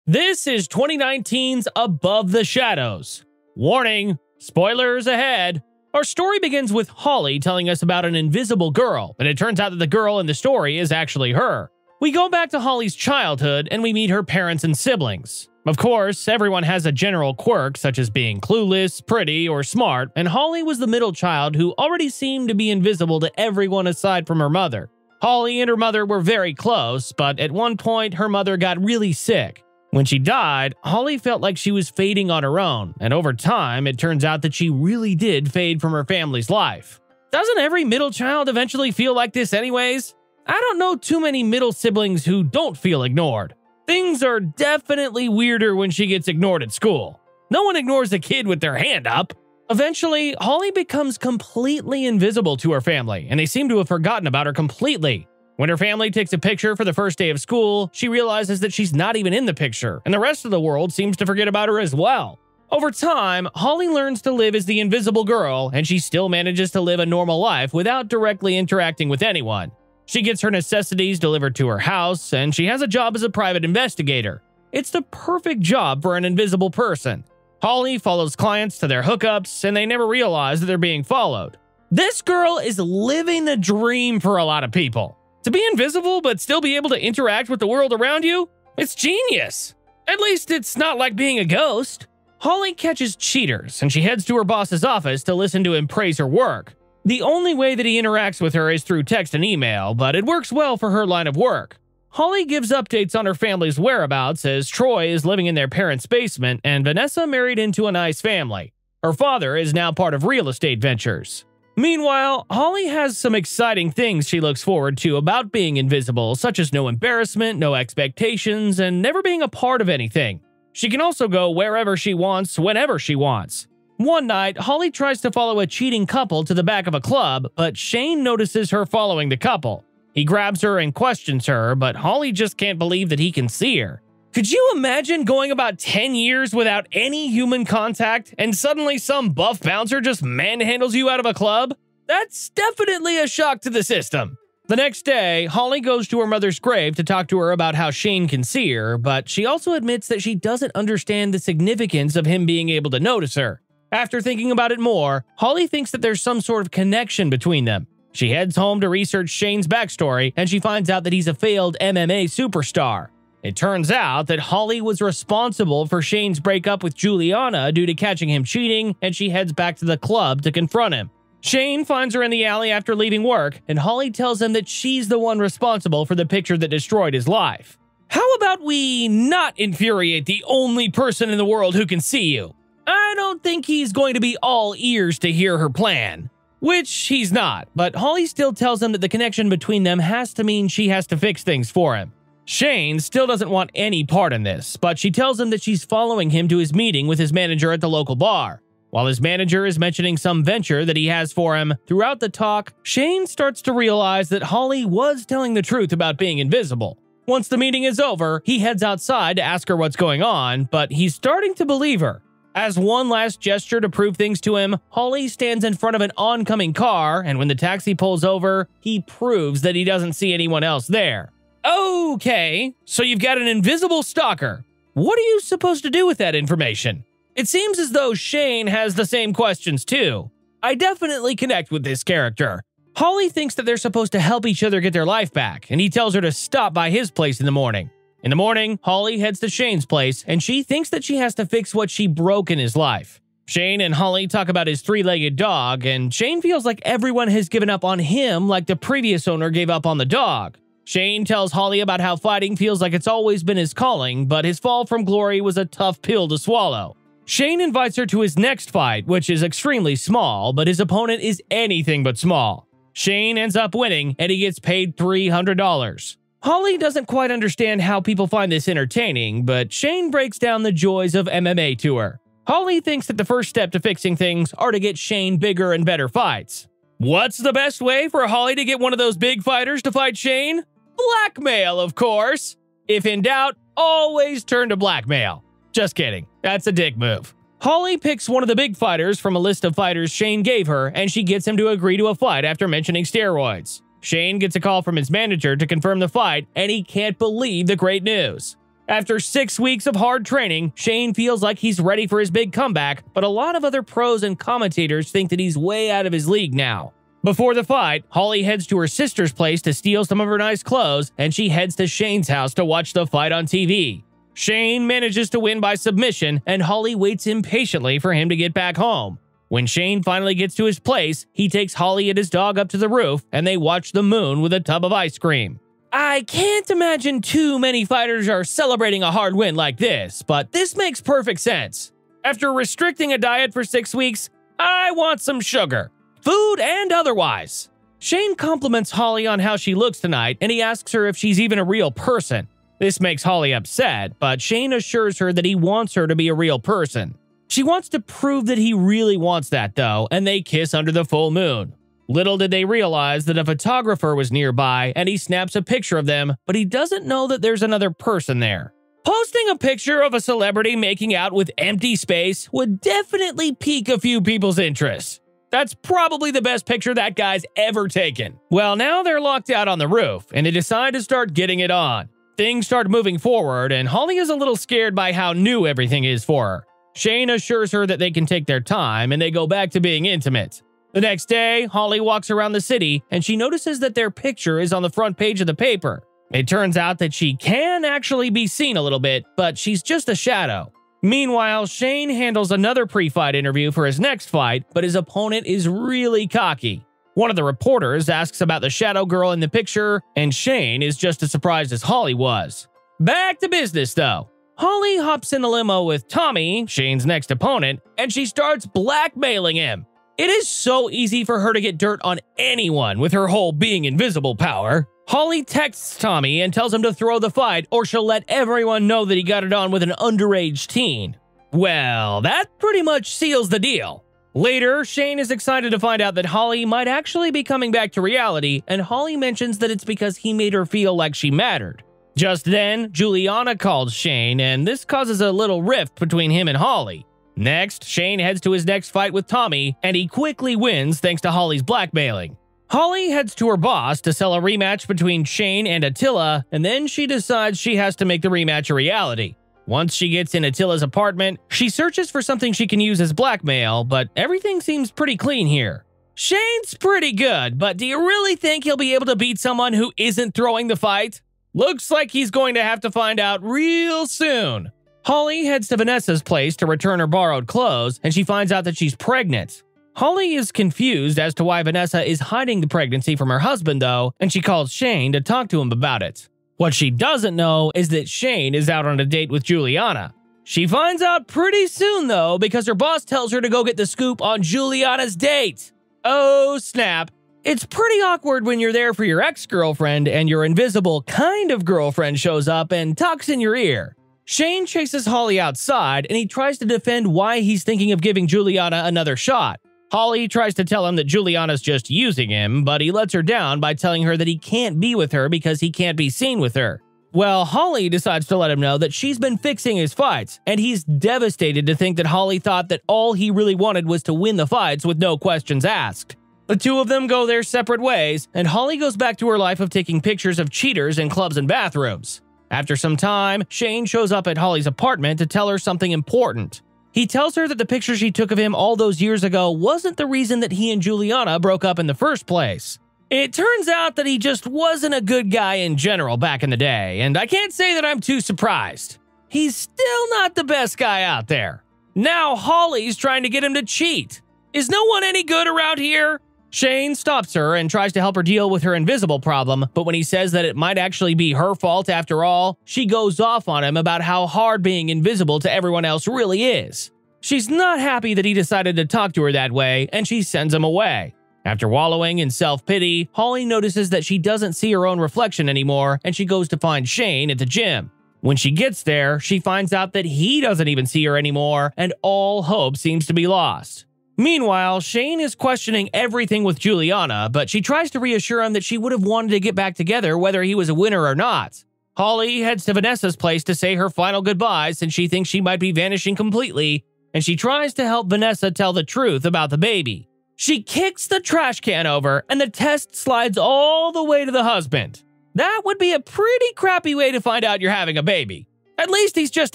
This is 2019's Above the Shadows. Warning, spoilers ahead. Our story begins with Holly telling us about an invisible girl, and it turns out that the girl in the story is actually her. We go back to Holly's childhood and we meet her parents and siblings. Of course, everyone has a general quirk such as being clueless, pretty, or smart, and Holly was the middle child who already seemed to be invisible to everyone aside from her mother. Holly and her mother were very close, but at one point her mother got really sick. When she died, Holly felt like she was fading on her own, and over time, it turns out that she really did fade from her family's life. Doesn't every middle child eventually feel like this anyways? I don't know too many middle siblings who don't feel ignored. Things are definitely weirder when she gets ignored at school. No one ignores a kid with their hand up. Eventually, Holly becomes completely invisible to her family, and they seem to have forgotten about her completely. When her family takes a picture for the first day of school, she realizes that she's not even in the picture, and the rest of the world seems to forget about her as well. Over time, Holly learns to live as the invisible girl, and she still manages to live a normal life without directly interacting with anyone. She gets her necessities delivered to her house, and she has a job as a private investigator. It's the perfect job for an invisible person. Holly follows clients to their hookups, and they never realize that they're being followed. This girl is living the dream for a lot of people. To be invisible but still be able to interact with the world around you? It's genius! At least it's not like being a ghost. Holly catches cheaters, and she heads to her boss's office to listen to him praise her work. The only way that he interacts with her is through text and email, but it works well for her line of work. Holly gives updates on her family's whereabouts as Troy is living in their parents' basement and Vanessa married into a nice family. Her father is now part of real estate ventures. Meanwhile, Holly has some exciting things she looks forward to about being invisible, such as no embarrassment, no expectations, and never being a part of anything. She can also go wherever she wants, whenever she wants. One night, Holly tries to follow a cheating couple to the back of a club, but Shane notices her following the couple. He grabs her and questions her, but Holly just can't believe that he can see her. Could you imagine going about 10 years without any human contact and suddenly some buff bouncer just manhandles you out of a club? That's definitely a shock to the system. The next day, Holly goes to her mother's grave to talk to her about how Shane can see her, but she also admits that she doesn't understand the significance of him being able to notice her. After thinking about it more, Holly thinks that there's some sort of connection between them. She heads home to research Shane's backstory, and she finds out that he's a failed MMA superstar. It turns out that Holly was responsible for Shane's breakup with Juliana due to catching him cheating, and she heads back to the club to confront him. Shane finds her in the alley after leaving work, and Holly tells him that she's the one responsible for the picture that destroyed his life. How about we not infuriate the only person in the world who can see you? I don't think he's going to be all ears to hear her plan. Which he's not, but Holly still tells him that the connection between them has to mean she has to fix things for him. Shane still doesn't want any part in this, but she tells him that she's following him to his meeting with his manager at the local bar. While his manager is mentioning some venture that he has for him, throughout the talk, Shane starts to realize that Holly was telling the truth about being invisible. Once the meeting is over, he heads outside to ask her what's going on, but he's starting to believe her. As one last gesture to prove things to him, Holly stands in front of an oncoming car, and when the taxi pulls over, he proves that he doesn't see anyone else there. Okay, so you've got an invisible stalker. What are you supposed to do with that information? It seems as though Shane has the same questions too. I definitely connect with this character. Holly thinks that they're supposed to help each other get their life back, and he tells her to stop by his place in the morning. In the morning, Holly heads to Shane's place, and she thinks that she has to fix what she broke in his life. Shane and Holly talk about his three-legged dog, and Shane feels like everyone has given up on him like the previous owner gave up on the dog. Shane tells Holly about how fighting feels like it's always been his calling, but his fall from glory was a tough pill to swallow. Shane invites her to his next fight, which is extremely small, but his opponent is anything but small. Shane ends up winning, and he gets paid $300. Holly doesn't quite understand how people find this entertaining, but Shane breaks down the joys of MMA to her. Holly thinks that the first step to fixing things are to get Shane bigger and better fights. What's the best way for Holly to get one of those big fighters to fight Shane? Blackmail, of course. If in doubt, always turn to blackmail. Just kidding. That's a dick move. Holly picks one of the big fighters from a list of fighters Shane gave her, and she gets him to agree to a fight after mentioning steroids. Shane gets a call from his manager to confirm the fight, and he can't believe the great news. After 6 weeks of hard training, Shane feels like he's ready for his big comeback, but a lot of other pros and commentators think that he's way out of his league now. Before the fight, Holly heads to her sister's place to steal some of her nice clothes, and she heads to Shane's house to watch the fight on TV. Shane manages to win by submission, and Holly waits impatiently for him to get back home. When Shane finally gets to his place, he takes Holly and his dog up to the roof, and they watch the moon with a tub of ice cream. I can't imagine too many fighters are celebrating a hard win like this, but this makes perfect sense. After restricting a diet for 6 weeks, I want some sugar. Food and otherwise. Shane compliments Holly on how she looks tonight, and he asks her if she's even a real person. This makes Holly upset, but Shane assures her that he wants her to be a real person. She wants to prove that he really wants that though, and they kiss under the full moon. Little did they realize that a photographer was nearby, and he snaps a picture of them, but he doesn't know that there's another person there. Posting a picture of a celebrity making out with empty space would definitely pique a few people's interest. That's probably the best picture that guy's ever taken. Well, now they're locked out on the roof, and they decide to start getting it on. Things start moving forward, and Holly is a little scared by how new everything is for her. Shane assures her that they can take their time, and they go back to being intimate. The next day, Holly walks around the city, and she notices that their picture is on the front page of the paper. It turns out that she can actually be seen a little bit, but she's just a shadow. Meanwhile, Shane handles another pre-fight interview for his next fight, but his opponent is really cocky. One of the reporters asks about the shadow girl in the picture, and Shane is just as surprised as Holly was. Back to business, though. Holly hops in a limo with Tommy, Shane's next opponent, and she starts blackmailing him. It is so easy for her to get dirt on anyone with her whole being invisible power. Holly texts Tommy and tells him to throw the fight, or she'll let everyone know that he got it on with an underage teen. Well, that pretty much seals the deal. Later, Shane is excited to find out that Holly might actually be coming back to reality, and Holly mentions that it's because he made her feel like she mattered. Just then, Juliana calls Shane, and this causes a little rift between him and Holly. Next, Shane heads to his next fight with Tommy, and he quickly wins thanks to Holly's blackmailing. Holly heads to her boss to sell a rematch between Shane and Attila, and then she decides she has to make the rematch a reality. Once she gets in Attila's apartment, she searches for something she can use as blackmail, but everything seems pretty clean here. Shane's pretty good, but do you really think he'll be able to beat someone who isn't throwing the fight? Looks like he's going to have to find out real soon. Holly heads to Vanessa's place to return her borrowed clothes, and she finds out that she's pregnant. Holly is confused as to why Vanessa is hiding the pregnancy from her husband, though, and she calls Shane to talk to him about it. What she doesn't know is that Shane is out on a date with Juliana. She finds out pretty soon, though, because her boss tells her to go get the scoop on Juliana's date. Oh, snap. It's pretty awkward when you're there for your ex-girlfriend and your invisible kind of girlfriend shows up and talks in your ear. Shane chases Holly outside, and he tries to defend why he's thinking of giving Juliana another shot. Holly tries to tell him that Juliana's just using him, but he lets her down by telling her that he can't be with her because he can't be seen with her. Well, Holly decides to let him know that she's been fixing his fights, and he's devastated to think that Holly thought that all he really wanted was to win the fights with no questions asked. The two of them go their separate ways, and Holly goes back to her life of taking pictures of cheaters in clubs and bathrooms. After some time, Shane shows up at Holly's apartment to tell her something important. He tells her that the picture she took of him all those years ago wasn't the reason that he and Juliana broke up in the first place. It turns out that he just wasn't a good guy in general back in the day, and I can't say that I'm too surprised. He's still not the best guy out there. Now Holly's trying to get him to cheat. Is no one any good around here? Shane stops her and tries to help her deal with her invisible problem, but when he says that it might actually be her fault after all, she goes off on him about how hard being invisible to everyone else really is. She's not happy that he decided to talk to her that way, and she sends him away. After wallowing in self-pity, Holly notices that she doesn't see her own reflection anymore, and she goes to find Shane at the gym. When she gets there, she finds out that he doesn't even see her anymore, and all hope seems to be lost. Meanwhile, Shane is questioning everything with Juliana, but she tries to reassure him that she would have wanted to get back together whether he was a winner or not. Holly heads to Vanessa's place to say her final goodbyes since she thinks she might be vanishing completely, and she tries to help Vanessa tell the truth about the baby. She kicks the trash can over, and the test slides all the way to the husband. That would be a pretty crappy way to find out you're having a baby. At least he's just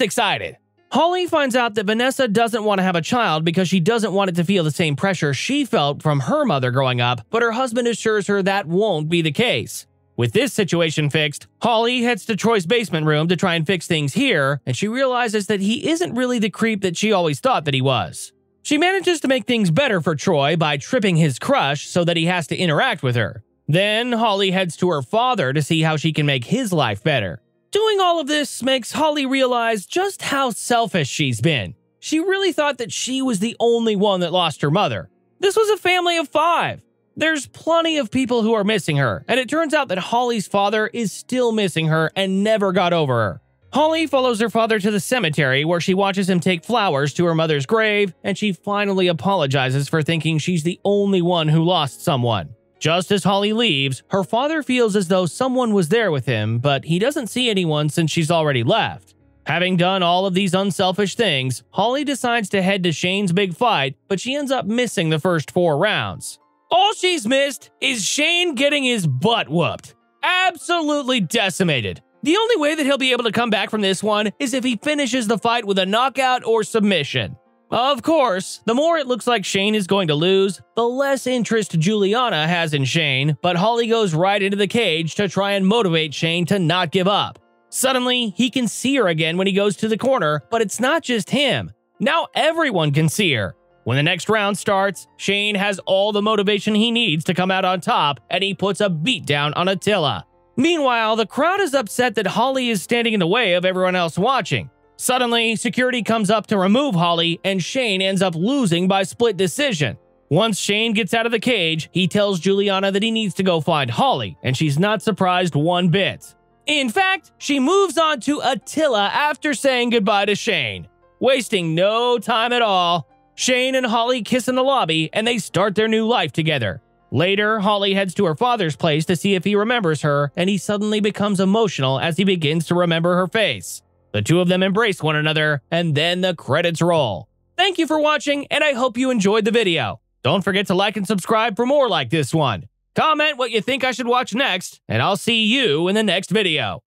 excited. Holly finds out that Vanessa doesn't want to have a child because she doesn't want it to feel the same pressure she felt from her mother growing up, but her husband assures her that won't be the case. With this situation fixed, Holly heads to Troy's basement room to try and fix things here, and she realizes that he isn't really the creep that she always thought that he was. She manages to make things better for Troy by tripping his crush so that he has to interact with her. Then Holly heads to her father to see how she can make his life better. Doing all of this makes Holly realize just how selfish she's been. She really thought that she was the only one that lost her mother. This was a family of 5. There's plenty of people who are missing her, and it turns out that Holly's father is still missing her and never got over her. Holly follows her father to the cemetery where she watches him take flowers to her mother's grave, and she finally apologizes for thinking she's the only one who lost someone. Just as Holly leaves, her father feels as though someone was there with him, but he doesn't see anyone since she's already left. Having done all of these unselfish things, Holly decides to head to Shane's big fight, but she ends up missing the first 4 rounds. All she's missed is Shane getting his butt whooped. Absolutely decimated. The only way that he'll be able to come back from this one is if he finishes the fight with a knockout or submission. Of course, the more it looks like Shane is going to lose, the less interest Juliana has in Shane, but Holly goes right into the cage to try and motivate Shane to not give up. Suddenly, he can see her again when he goes to the corner, but it's not just him. Now everyone can see her. When the next round starts, Shane has all the motivation he needs to come out on top, and he puts a beatdown on Attila. Meanwhile, the crowd is upset that Holly is standing in the way of everyone else watching. Suddenly, security comes up to remove Holly, and Shane ends up losing by split decision. Once Shane gets out of the cage, he tells Juliana that he needs to go find Holly, and she's not surprised one bit. In fact, she moves on to Attila after saying goodbye to Shane. Wasting no time at all, Shane and Holly kiss in the lobby, and they start their new life together. Later, Holly heads to her father's place to see if he remembers her, and he suddenly becomes emotional as he begins to remember her face. The two of them embrace one another, and then the credits roll. Thank you for watching, and I hope you enjoyed the video. Don't forget to like and subscribe for more like this one. Comment what you think I should watch next, and I'll see you in the next video.